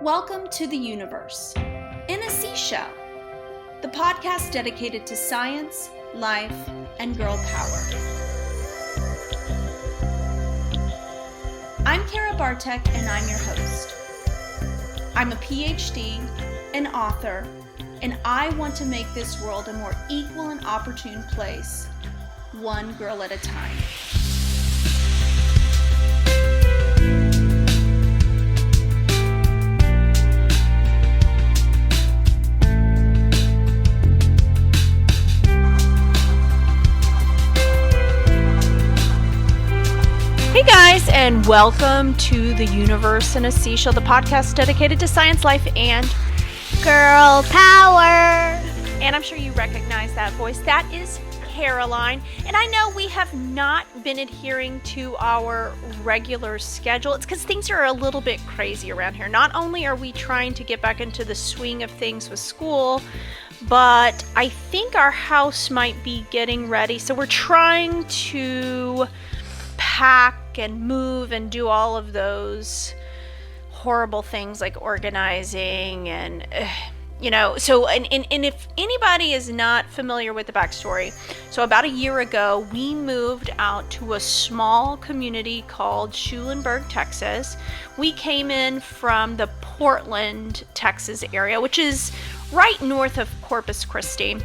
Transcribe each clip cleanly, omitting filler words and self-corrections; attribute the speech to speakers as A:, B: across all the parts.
A: Welcome to the universe in a seashell, the podcast dedicated to science, life, and girl power. I'm Kara Bartek and I'm your host. I'm a PhD, an author, and I want to make this world a more equal and opportune place, one girl at a time. Hey guys, and welcome to the Universe in a Seashell, the podcast dedicated to science, life, and
B: girl power.
A: And I'm sure you recognize that voice. That is Caroline. And I know we have not been adhering to our regular schedule. It's because things are a little bit crazy around here. Not only are we trying to get back into the swing of things with school, but I think our house might be getting ready. So we're trying to pack and move and do all of those horrible things like organizing and so if anybody is not familiar with the backstory, so about a year ago we moved out to a small community called Schulenburg, Texas. We came in from the Portland, Texas area, which is right north of Corpus Christi.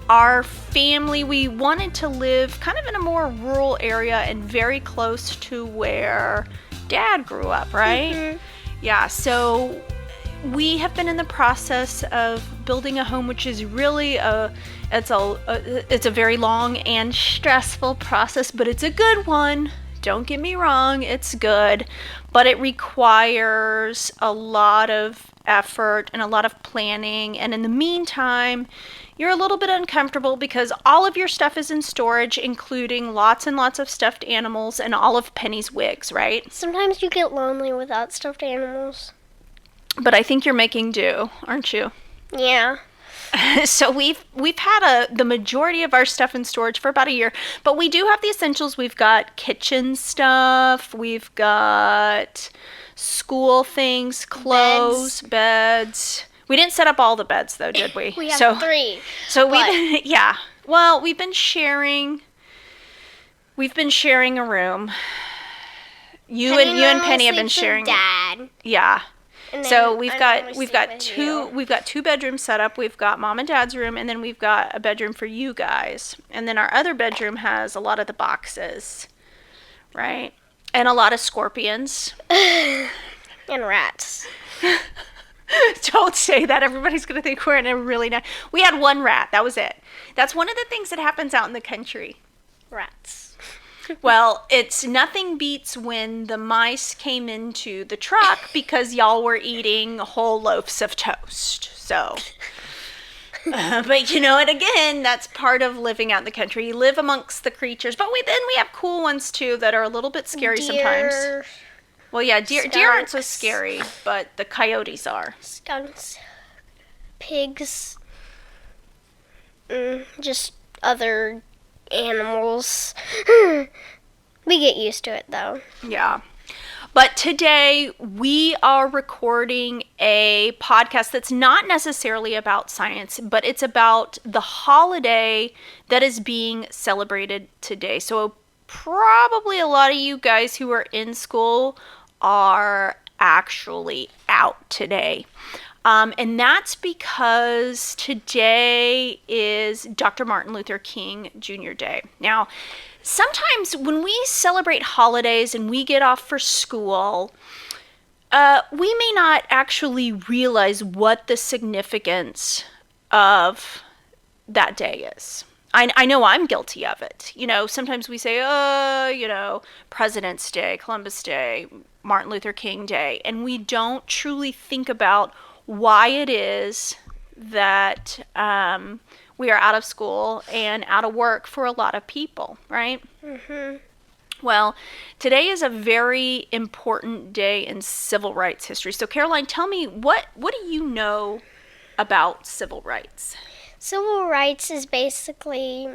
A: Our family, we wanted to live kind of in a more rural area and very close to where Dad grew up, right? Mm-hmm. Yeah, so we have been in the process of building a home, which is really it's a very long and stressful process, but it's a good one. Don't get me wrong, it's good, but it requires a lot of effort and a lot of planning, and in the meantime, you're a little bit uncomfortable because all of your stuff is in storage, including lots and lots of stuffed animals and all of Penny's wigs, right?
B: Sometimes you get lonely without stuffed animals.
A: But I think you're making do, aren't you?
B: Yeah.
A: So we've had the majority of our stuff in storage for about a year, but we do have the essentials. We've got kitchen stuff, we've got school things, clothes, beds. We didn't set up all the beds though, did we?
B: We have 3.
A: So we've been sharing a room. You and Penny have been sharing.
B: Dad.
A: Yeah. So we've got two bedrooms set up. We've got Mom and Dad's room, and then we've got a bedroom for you guys. And then our other bedroom has a lot of the boxes, right? And a lot of scorpions.
B: And rats.
A: Don't say that. Everybody's going to think we're in a really nice... We had one rat. That was it. That's one of the things that happens out in the country.
B: Rats.
A: Well, it's nothing beats when the mice came into the truck because y'all were eating whole loaves of toast. So, but you know, and again, that's part of living out in the country. You live amongst the creatures, but then we have cool ones too that are a little bit scary sometimes. Well, yeah, deer aren't so scary, but the coyotes are.
B: Skunks, pigs, just other animals. We get used to it though.
A: Yeah. But today we are recording a podcast that's not necessarily about science, but it's about the holiday that is being celebrated today. So probably a lot of you guys who are in school are actually out today. And that's because today is Dr. Martin Luther King Jr. Day. Now, sometimes when we celebrate holidays and we get off for school, we may not actually realize what the significance of that day is. I know I'm guilty of it. You know, sometimes we say, President's Day, Columbus Day, Martin Luther King Day, and we don't truly think about why it is that we are out of school and out of work for a lot of people, right? Mm-hmm. Well, today is a very important day in civil rights history. So, Caroline, tell me, what do you know about civil rights?
B: Civil rights is basically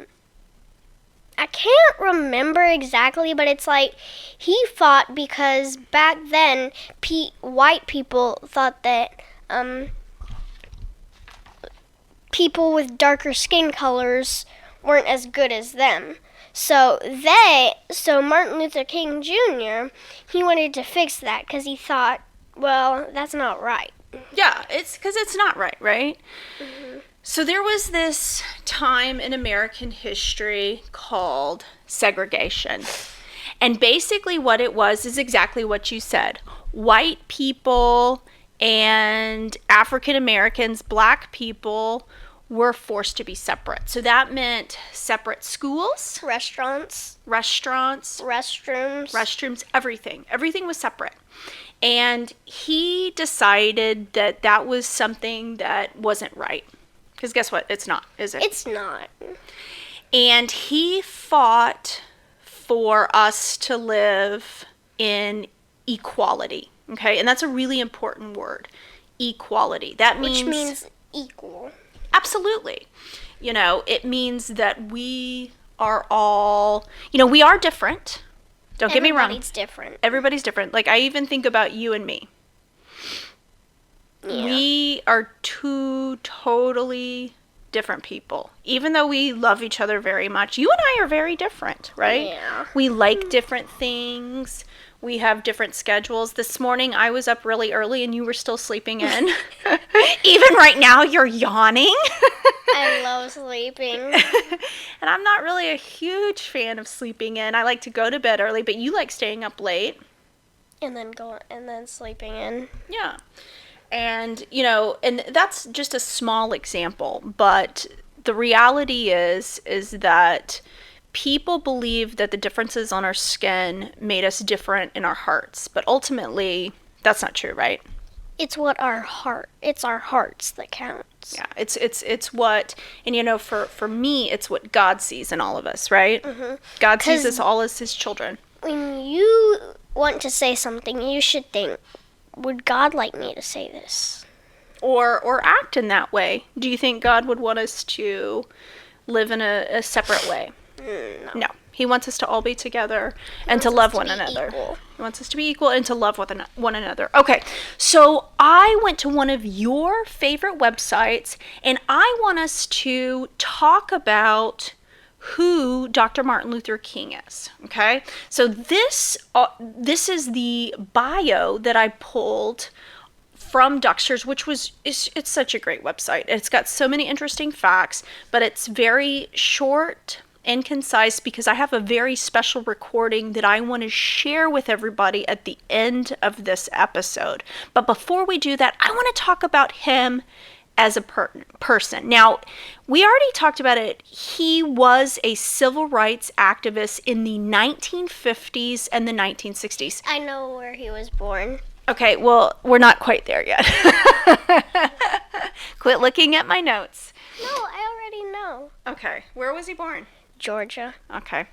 B: I can't remember exactly, but it's like he fought because back then white people thought that people with darker skin colors weren't as good as them. So Martin Luther King Jr., he wanted to fix that because he thought, well, that's not right.
A: Yeah, it's because it's not right, right? Mm-hmm. So there was this time in American history called segregation. And basically what it was is exactly what you said. White people and African Americans, black people, were forced to be separate. So that meant separate schools,
B: Restaurants,
A: restrooms, everything. Everything was separate. And he decided that that was something that wasn't right. Because guess what? It's not, is it?
B: It's not.
A: And he fought for us to live in equality. Okay? And that's a really important word. Equality. That means...
B: Which means equal.
A: Absolutely. You know, it means that we are all... You know, we are different. Don't get me wrong.
B: Everybody's different.
A: Everybody's different. Like, I even think about you and me. Yeah. We are two totally different people. Even though we love each other very much, you and I are very different, right?
B: Yeah.
A: We like different things. We have different schedules. This morning, I was up really early and you were still sleeping in. Even right now, you're yawning.
B: I love sleeping.
A: And I'm not really a huge fan of sleeping in. I like to go to bed early, but you like staying up late.
B: And then sleeping in.
A: Yeah. And, you know, and that's just a small example, but the reality is that people believe that the differences on our skin made us different in our hearts, but ultimately that's not true, right?
B: It's our hearts that counts.
A: Yeah, it's what, and you know, for me, it's what God sees in all of us, right? Mm-hmm. God sees us all as his children.
B: When you want to say something, you should think, would God like me to say this?
A: Or act in that way. Do you think God would want us to live in a separate way? No. He wants us to all be together and to love one another.
B: Equal.
A: He wants us to be equal and to love one another. Okay, so I went to one of your favorite websites, and I want us to talk about who Dr. Martin Luther King is, okay? So this is the bio that I pulled from Duxter's, which it's such a great website. It's got so many interesting facts, but it's very short and concise because I have a very special recording that I want to share with everybody at the end of this episode. But before we do that, I want to talk about him as a person. Now, we already talked about it. He was a civil rights activist in the 1950s and the 1960s.
B: I know where he was born.
A: Okay, well, we're not quite there yet. Quit looking at my notes.
B: No, I already know.
A: Okay, where was he born?
B: Georgia.
A: Okay.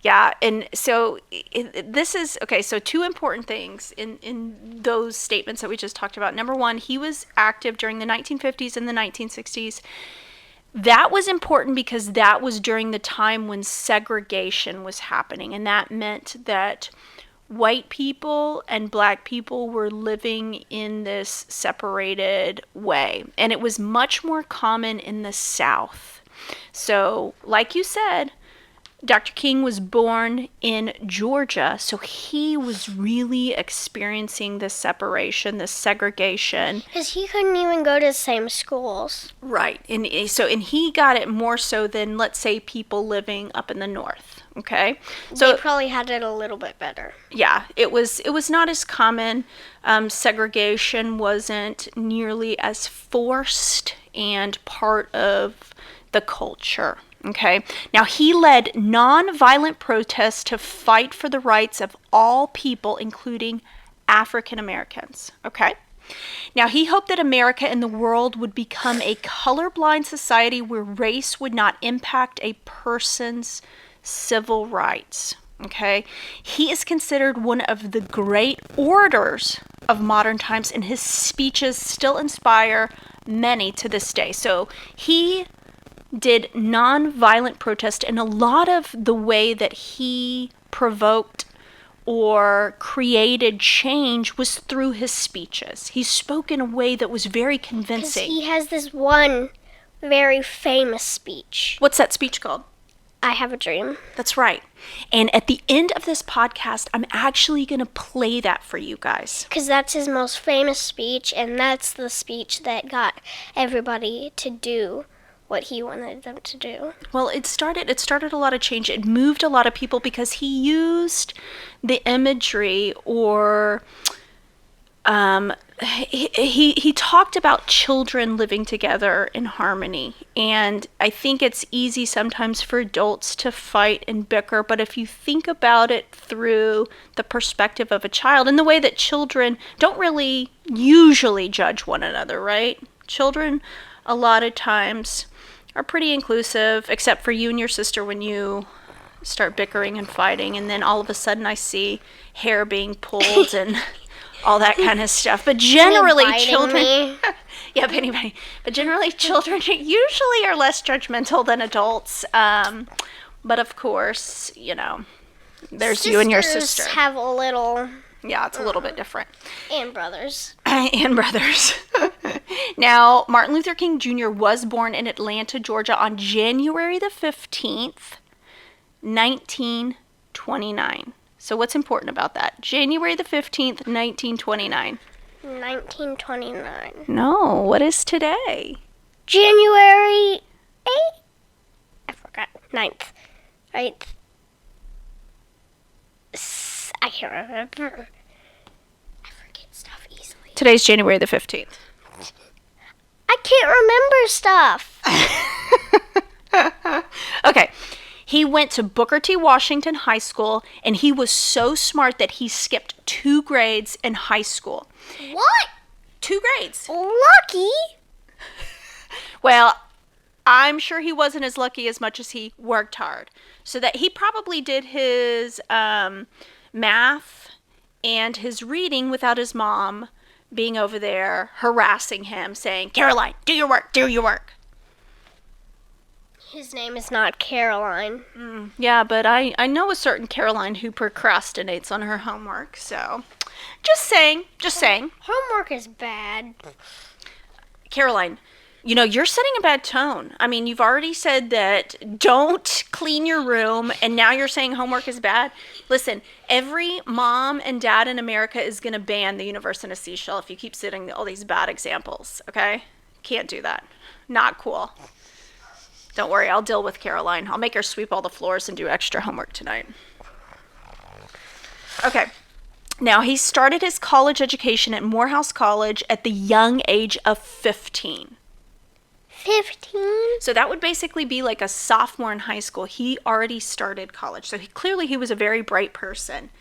A: Yeah, and so this is, okay, so two important things in those statements that we just talked about. Number one, he was active during the 1950s and the 1960s. That was important because that was during the time when segregation was happening, and that meant that white people and black people were living in this separated way, and it was much more common in the South. So, like you said, Dr. King was born in Georgia, so he was really experiencing this separation, this segregation.
B: Because he couldn't even go to the same schools.
A: Right, and he got it more so than, let's say, people living up in the north, okay? So
B: they probably had it a little bit better.
A: Yeah, it was not as common. Segregation wasn't nearly as forced and part of the culture. Okay. Now, he led nonviolent protests to fight for the rights of all people, including African Americans. Okay. Now, he hoped that America and the world would become a colorblind society where race would not impact a person's civil rights. Okay. He is considered one of the great orators of modern times, and his speeches still inspire many to this day. So he did nonviolent protest, and a lot of the way that he provoked or created change was through his speeches. He spoke in a way that was very convincing.
B: He has this one very famous speech.
A: What's that speech called?
B: I Have a Dream.
A: That's right. And at the end of this podcast, I'm actually going to play that for you guys.
B: Because that's his most famous speech, and that's the speech that got everybody to do what he wanted them to do.
A: Well, it started a lot of change. It moved a lot of people because he used the imagery, or he talked about children living together in harmony. And I think it's easy sometimes for adults to fight and bicker, but if you think about it through the perspective of a child, and the way that children don't really usually judge one another, right? Children a lot of times are pretty inclusive, except for you and your sister when you start bickering and fighting, and then all of a sudden I see hair being pulled and all that kind of stuff. But generally children yeah, anyway, but generally children usually are less judgmental than adults. But of course, there's Sisters you and your sister
B: have a little.
A: Yeah, it's a little bit different.
B: And brothers.
A: And brothers. Now, Martin Luther King Jr. was born in Atlanta, Georgia on January the 15th, 1929. So what's important about that? January the 15th, 1929.
B: 1929.
A: No, what is today?
B: January 8th? I forgot. 9th. Right? I can't remember. I forget stuff easily.
A: Today's January the 15th.
B: I can't remember stuff.
A: Okay. He went to Booker T. Washington High School, and he was so smart that he skipped 2 grades in high school.
B: What?
A: 2 grades.
B: Lucky?
A: Well, I'm sure he wasn't as lucky as much as he worked hard. So that he probably did his math and his reading without his mom being over there harassing him, saying, Caroline, do your work, do your work.
B: His name is not Caroline.
A: Yeah, but I know a certain Caroline who procrastinates on her homework, so just saying.
B: Homework is bad.
A: Caroline, you're setting a bad tone. I mean, you've already said that don't clean your room, and now you're saying homework is bad. Listen, every mom and dad in America is going to ban the universe in a seashell if you keep setting all these bad examples, okay? Can't do that. Not cool. Don't worry, I'll deal with Caroline. I'll make her sweep all the floors and do extra homework tonight. Okay. Now, he started his college education at Morehouse College at the young age of 15.
B: 15?
A: So that would basically be like a sophomore in high school. He already started college. So he was a very bright person.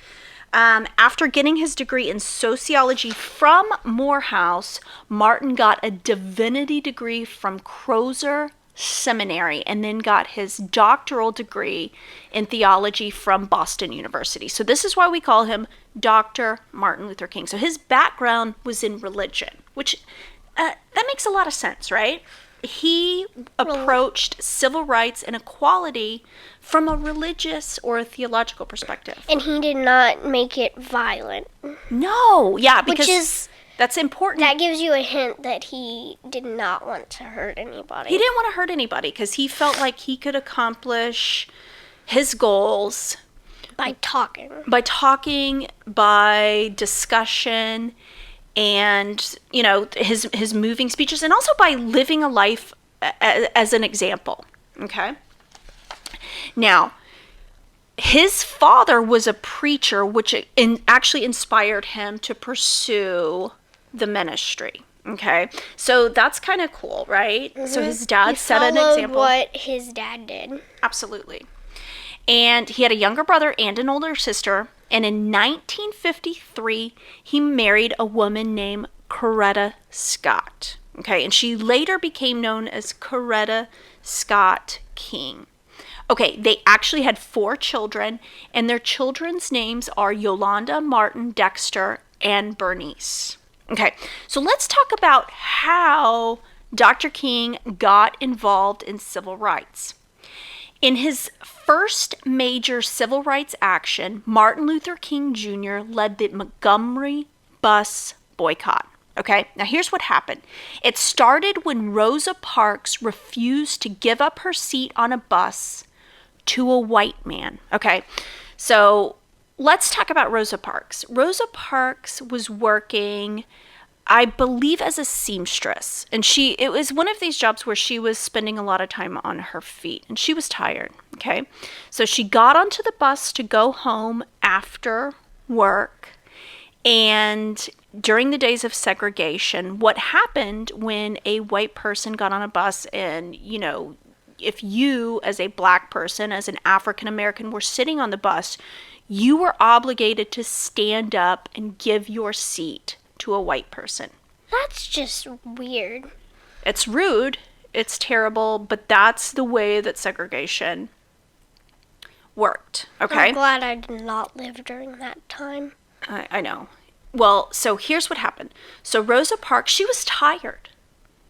A: After getting his degree in sociology from Morehouse, Martin got a divinity degree from Crozer Seminary, and then got his doctoral degree in theology from Boston University. So this is why we call him Dr. Martin Luther King. So his background was in religion, which that makes a lot of sense, right? He approached civil rights and equality from a religious or a theological perspective.
B: And he did not make it violent.
A: No, yeah, because that's important.
B: That gives you a hint that he did not want to hurt anybody.
A: He didn't want to hurt anybody because he felt like he could accomplish his goals
B: by talking.
A: By discussion, and his moving speeches, and also by living a life as an example. Okay. Now, his father was a preacher, which actually inspired him to pursue the ministry. Okay, so that's kind of cool, right? Mm-hmm. So his dad set an example.
B: What his dad did.
A: Absolutely. And he had a younger brother and an older sister. And in 1953, he married a woman named Coretta Scott. Okay, and she later became known as Coretta Scott King. Okay, they actually had 4 children, and their children's names are Yolanda, Martin, Dexter, and Bernice. Okay, so let's talk about how Dr. King got involved in civil rights. In his first major civil rights action, Martin Luther King Jr. led the Montgomery bus boycott. Okay, now here's what happened. It started when Rosa Parks refused to give up her seat on a bus to a white man. Okay, so let's talk about Rosa Parks. Rosa Parks was working, I believe, as a seamstress. And it was one of these jobs where she was spending a lot of time on her feet. And she was tired, okay? So she got onto the bus to go home after work. And during the days of segregation, what happened when a white person got on a bus and, if you as a black person, as an African American, were sitting on the bus, you were obligated to stand up and give your seat to a white person.
B: That's just weird.
A: It's rude, it's terrible, but that's the way that segregation worked, okay?
B: I'm glad I did not live during that time.
A: I know. Well, so here's what happened. So Rosa Parks, she was tired.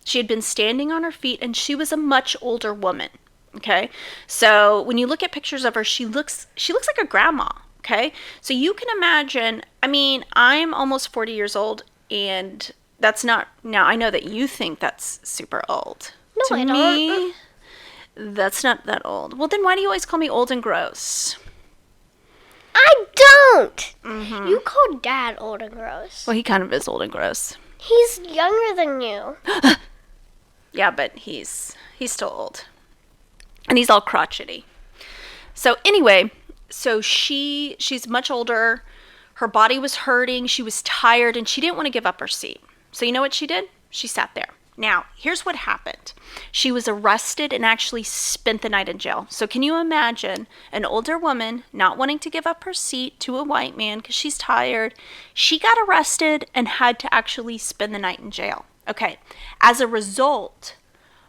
A: She had been standing on her feet, and she was a much older woman, okay? So when you look at pictures of her, she looks like a grandma, okay? So you can imagine, I'm almost 40 years old, and that's not, now I know that you think that's super old.
B: No, I don't.
A: That's not that old. Well, then why do you always call me old and gross?
B: I don't!
A: Mm-hmm.
B: You call Dad old and gross.
A: Well, he kind of is old and gross.
B: He's younger than you.
A: Yeah, but he's still old. And he's all crotchety. So anyway, she's much older. Her body was hurting. She was tired, and she didn't want to give up her seat. So you know what she did? She sat there. Now, here's what happened. She was arrested and actually spent the night in jail. So can you imagine an older woman not wanting to give up her seat to a white man because she's tired? She got arrested and had to actually spend the night in jail. Okay. As a result,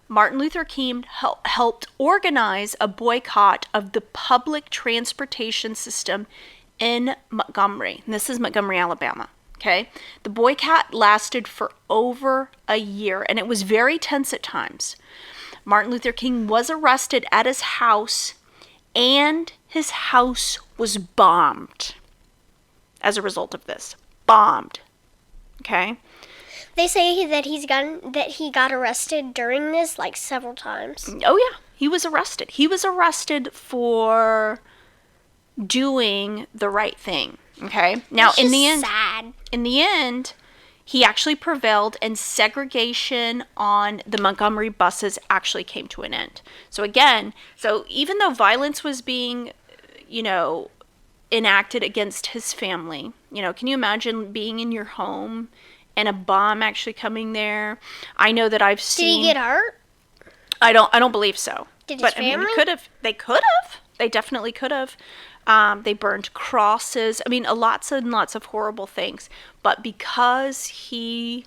A: Martin Luther King helped organize a boycott of the public transportation system in Montgomery. And this is Montgomery, Alabama. Okay. The boycott lasted for over a year, and it was very tense at times. Martin Luther King was arrested at his house, and his house was bombed as a result of this. Bombed. Okay.
B: They say that he got arrested during this like several times.
A: Oh yeah, he was arrested. He was arrested for doing the right thing. Okay. Now
B: It's sad.
A: in the end, he actually prevailed, and segregation on the Montgomery buses actually came to an end. So even though violence was being, enacted against his family, can you imagine being in your home and a bomb actually coming there? I know that I've seen.
B: Did he get hurt?
A: I don't believe so.
B: Did his family?
A: They could have. They definitely could have. They burned crosses. Lots and lots of horrible things. But because he,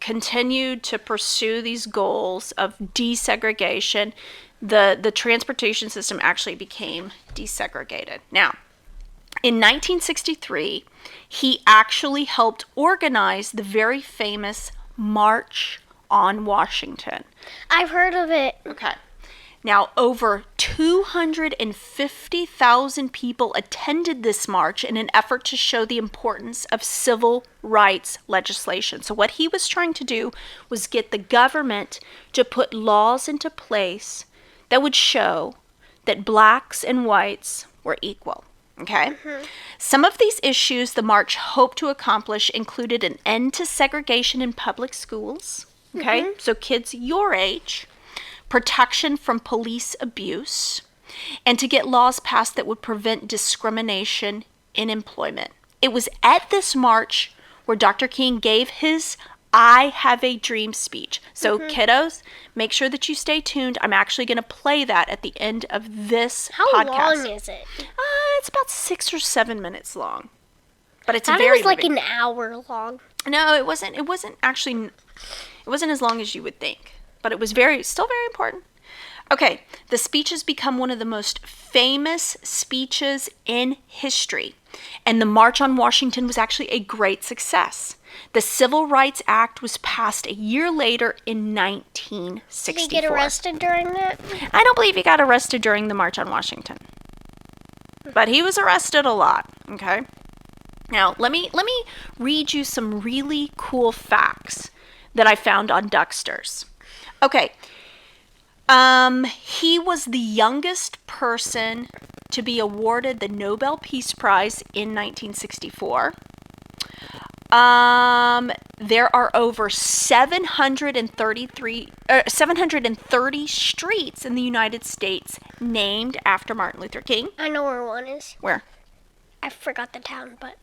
A: continued to pursue these goals of desegregation, the transportation system actually became desegregated. Now, in 1963, he actually helped organize the very famous March on Washington.
B: I've heard of it.
A: Okay. Now, over 250,000 people attended this march in an effort to show the importance of civil rights legislation. So what he was trying to do was get the government to put laws into place that would show that blacks and whites were equal. Okay? Mm-hmm. Some of these issues the march hoped to accomplish included an end to segregation in public schools. Okay? Mm-hmm. So kids your age, protection from police abuse, and to get laws passed that would prevent discrimination in employment. It was at this march where Dr. King gave his I Have a Dream speech. So kiddos, make sure that you stay tuned. I'm actually going to play that at the end of this podcast.
B: How long is it?
A: It's about 6 or 7 minutes long. But it's
B: I thought
A: very
B: it was like
A: moving.
B: an hour long.
A: No, it wasn't actually, it wasn't as long as you would think. But it was still very important. Okay, the speech has become one of the most famous speeches in history, and the March on Washington was actually a great success. The Civil Rights Act was passed a year later in 1964.
B: Did he get arrested during that?
A: I don't believe he got arrested during the March on Washington, but he was arrested a lot, okay? Now, let me read you some really cool facts that I found on Ducksters. Okay, he was the youngest person to be awarded the Nobel Peace Prize in 1964. There are over 730 streets in the United States named after Martin Luther King.
B: I know where one is.
A: Where?
B: I forgot the town, but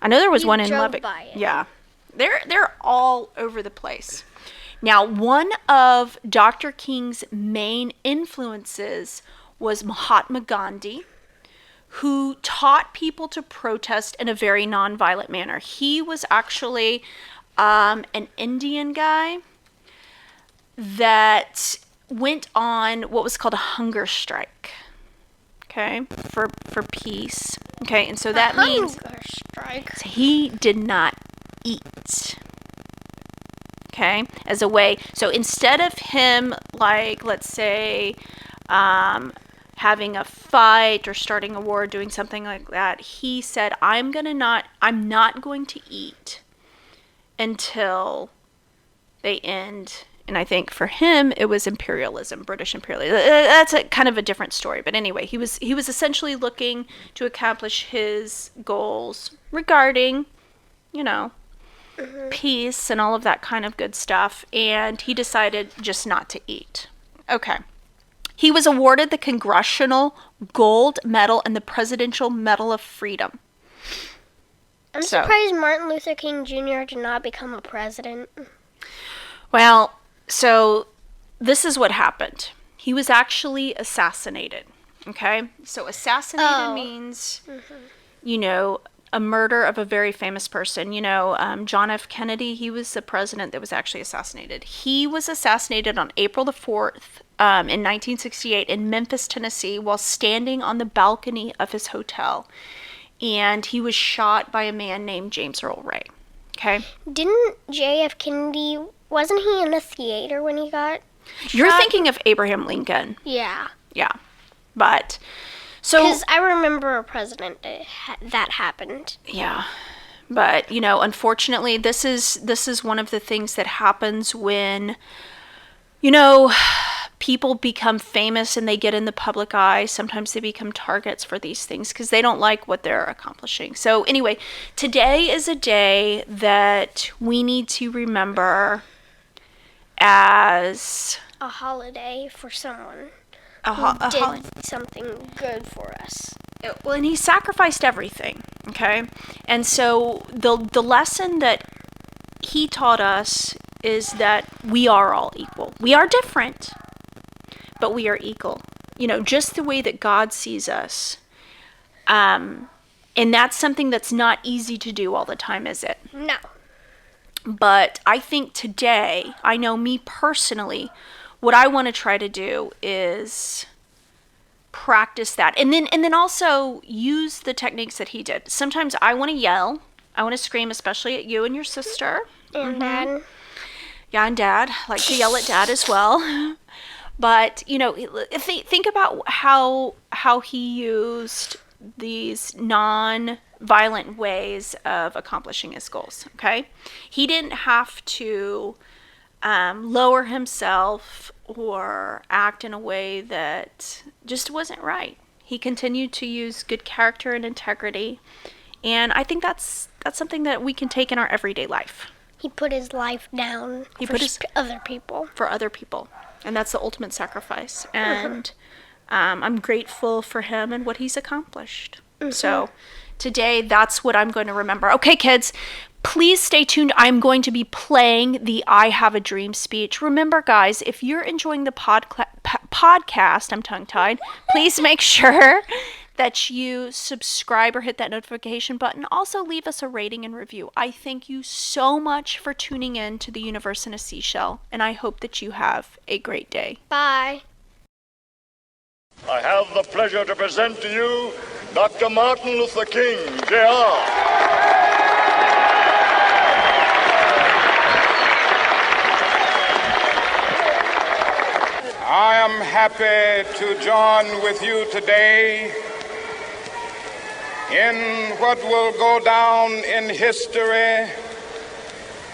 A: I know there was one in
B: drove
A: Lubbock.
B: by it.
A: Yeah. They're all over the place. Now, one of Dr. King's main influences was Mahatma Gandhi, who taught people to protest in a very nonviolent manner. He was actually an Indian guy that went on what was called a hunger strike, okay, for peace. Okay, and so that means
B: Hunger strike.
A: he did not eat. Okay, as a way, so instead of him, like, let's say, having a fight or starting a war, doing something like that, he said, I'm not going to eat until they end. And I think for him, it was imperialism, British imperialism. That's a kind of a different story. But anyway, he was essentially looking to accomplish his goals regarding, peace and all of that kind of good stuff. And he decided just not to eat. Okay. He was awarded the Congressional Gold Medal and the Presidential Medal of Freedom.
B: I'm surprised Martin Luther King Jr. did not become a president.
A: Well, so this is what happened. He was actually assassinated. Okay? So assassinated means, a murder of a very famous person. John F. Kennedy, he was the president that was actually assassinated. He was assassinated on April the 4th in 1968 in Memphis, Tennessee, while standing on the balcony of his hotel. And he was shot by a man named James Earl Ray. Okay?
B: Didn't J.F. Kennedy, wasn't he in a theater when he got
A: You're
B: shot?
A: thinking of Abraham Lincoln.
B: Yeah.
A: Yeah. But, so...
B: Because I remember a president that happened.
A: Yeah. But, unfortunately, this is one of the things that happens when, people become famous and they get in the public eye. Sometimes they become targets for these things because they don't like what they're accomplishing. So anyway, today is a day that we need to remember as
B: a holiday for someone
A: a
B: who did something good for us.
A: Well, and he sacrificed everything, okay? And so the lesson that he taught us is that we are all equal. We are different, but we are equal. Just the way that God sees us. And that's something that's not easy to do all the time, is it?
B: No.
A: But I think today, I know me personally, what I want to try to do is practice that. And then also use the techniques that he did. Sometimes I want to yell. I want to scream, especially at you and your sister.
B: And Dad.
A: Yeah, and Dad. I like to yell at Dad as well. But, think about how he used these non-violent ways of accomplishing his goals, okay? He didn't have to lower himself or act in a way that just wasn't right. He continued to use good character and integrity, and I think that's something that we can take in our everyday life.
B: He put his life down for other people.
A: For other people, and that's the ultimate sacrifice. And I'm grateful for him and what he's accomplished. So today, that's what I'm going to remember. Okay, kids, please stay tuned. I'm going to be playing the I Have a Dream speech. Remember, guys, if you're enjoying the podcast, I'm tongue-tied, please make sure that you subscribe or hit that notification button. Also, leave us a rating and review. I thank you so much for tuning in to the Universe in a Seashell, and I hope that you have a great day.
B: Bye.
C: I have the pleasure to present to you Dr. Martin Luther King, Jr.
D: I am happy to join with you today in what will go down in history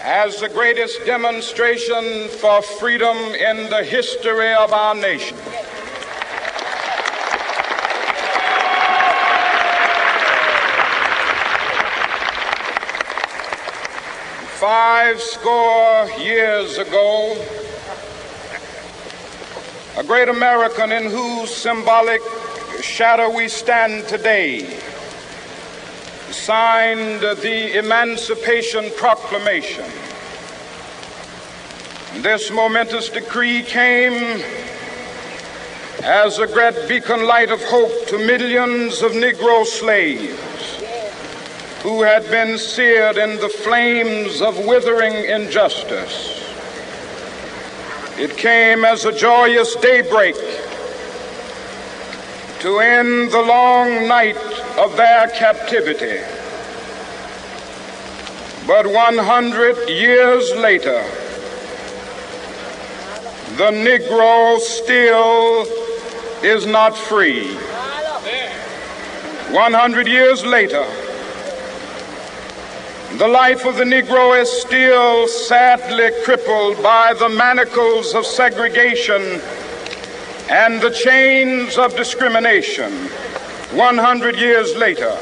D: as the greatest demonstration for freedom in the history of our nation. Five score years ago, a great American in whose symbolic shadow we stand today signed the Emancipation Proclamation. This momentous decree came as a great beacon light of hope to millions of Negro slaves who had been seared in the flames of withering injustice. It came as a joyous daybreak to end the long night of their captivity. But 100 years later, the Negro still is not free. 100 years later, the life of the Negro is still sadly crippled by the manacles of segregation and the chains of discrimination. 100 years later,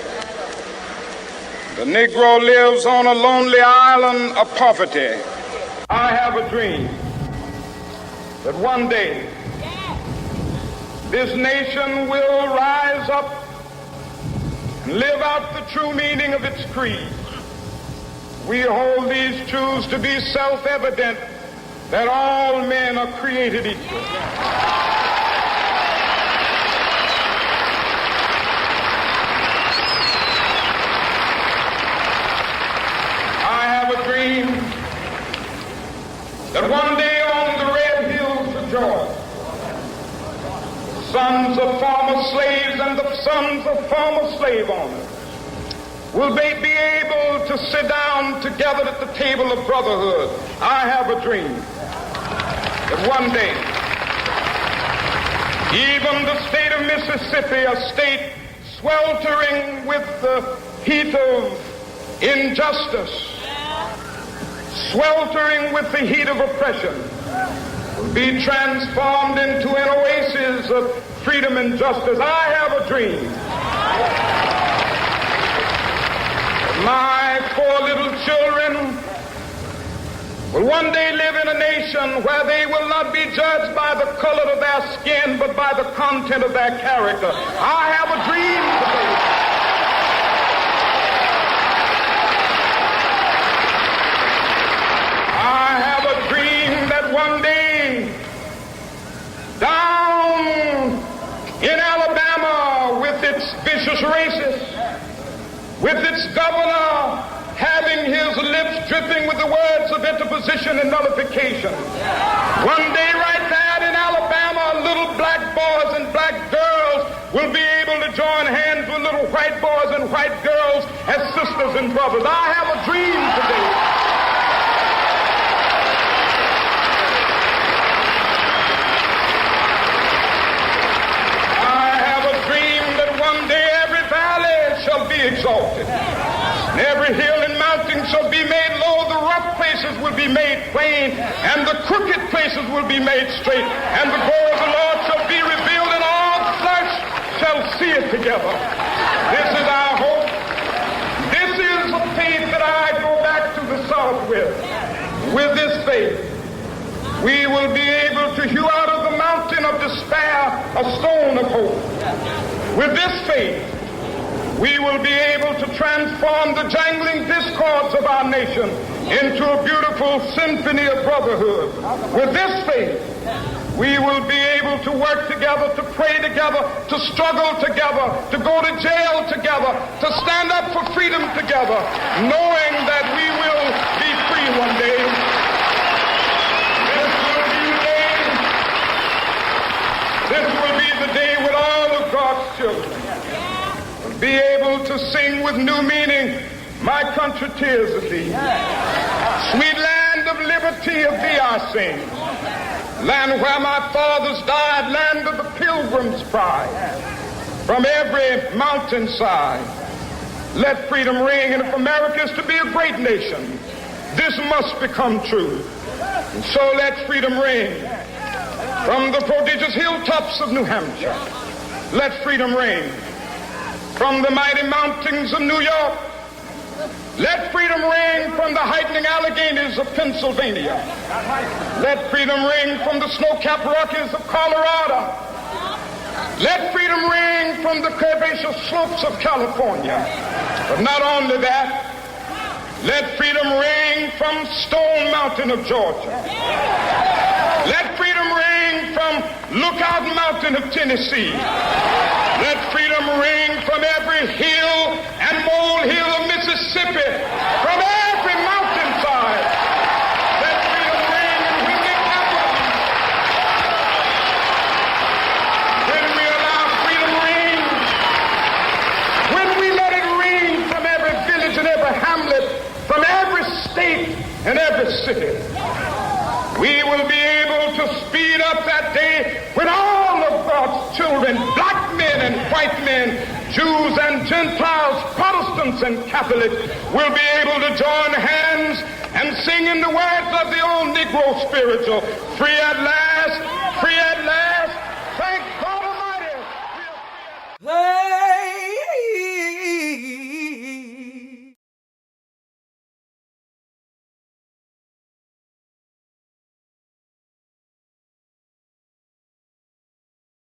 D: the Negro lives on a lonely island of poverty. I have a dream that one day this nation will rise up and live out the true meaning of its creed. We hold these truths to be self-evident, that all men are created equal. I have a dream that one day on the red hills of Georgia, sons of former slaves and the sons of former slave owners will they be able to sit down together at the table of brotherhood. I have a dream that one day, even the state of Mississippi, a state sweltering with the heat of injustice, sweltering with the heat of oppression, will be transformed into an oasis of freedom and justice. I have a dream. My four little children will one day live in a nation where they will not be judged by the color of their skin, but by the content of their character. I have a dream today. I have a dream that one day, down in Alabama, with its vicious racists, with its governor having his lips dripping with the words of interposition and nullification. One day right there in Alabama, little black boys and black girls will be able to join hands with little white boys and white girls as sisters and brothers. I have a dream today. I have a dream that one day every valley shall be exalted, and every hill and mountain shall be made low. The rough places will be made plain, and the crooked places will be made straight, and the glory of the Lord shall be revealed, and all flesh shall see it together. This is our hope. This is the faith that I go back to the South with. With this faith, we will be able to hew out of the mountain of despair a stone of hope. With this faith, we will be able to transform the jangling discords of our nation into a beautiful symphony of brotherhood. With this faith, we will be able to work together, to pray together, to struggle together, to go to jail together, to stand up for freedom together, knowing that we will be free one day. This will be the day when sing with new meaning, my country, tears of thee. Sweet land of liberty, of thee I sing. Land where my fathers died, land of the pilgrim's pride. From every mountainside, let freedom ring. And if America is to be a great nation, this must become true. And so let freedom ring. From the prodigious hilltops of New Hampshire, let freedom ring. From the mighty mountains of New York, let freedom ring. From the heightening Alleghenies of Pennsylvania, let freedom ring. From the snow-capped Rockies of Colorado, let freedom ring. From the curvaceous slopes of California. But not only that, let freedom ring from Stone Mountain of Georgia. Let freedom ring from Lookout Mountain of Tennessee. Let freedom ring from every hill and molehill of Mississippi, from every mountainside. Let freedom ring, and when it happens, when we allow freedom ring, when we let it ring from every village and every hamlet, from every state and every city, we will be able to speed up that day when all of God's children, black men and white men, Jews and Gentiles, Protestants and Catholics, will be able to join hands and sing in the words of the old Negro spiritual, free at last.